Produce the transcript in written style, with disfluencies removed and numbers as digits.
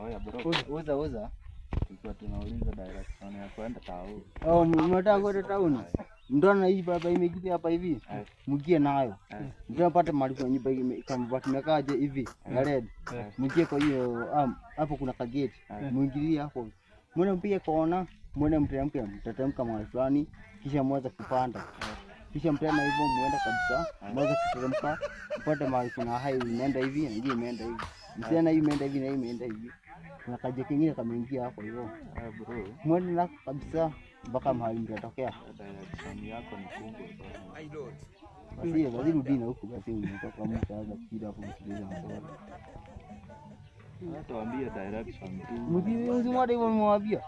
Haya bro. Uza. Tulikuwa tunauliza direction ya kwenda town. Mnataka kwenda town? Ndio na hii baba imekita hapa hivi. Mkie nayo. Ndio napata mali kwa nyumba kama watu mekaje hivi. Red. Mkie kwa hiyo hapo kuna kageti. Muingilie hapo. Mbona mpige kona? Mbona mtatemka mahali fulani kisha mwanza kupanda. Kisha mtana hivyo muenda kabisa. Mwanza kuteremka upate mahali kuna highway inaenda hivi na nyingine imeenda hivi. Msiana hii imeenda hivi na hii imeenda hivi. Kuna kaje kingine kameingia hapo hivyo. Bro. Mwende na kabisa mpaka mahali mtatokea. Direction yako ni kubwa sana. Basi lazima rudina huko basi unatoka mtaanza kila hapo msikiliza mswali. Tuambie direction tu. Mjini usimwade hivyo mwambia.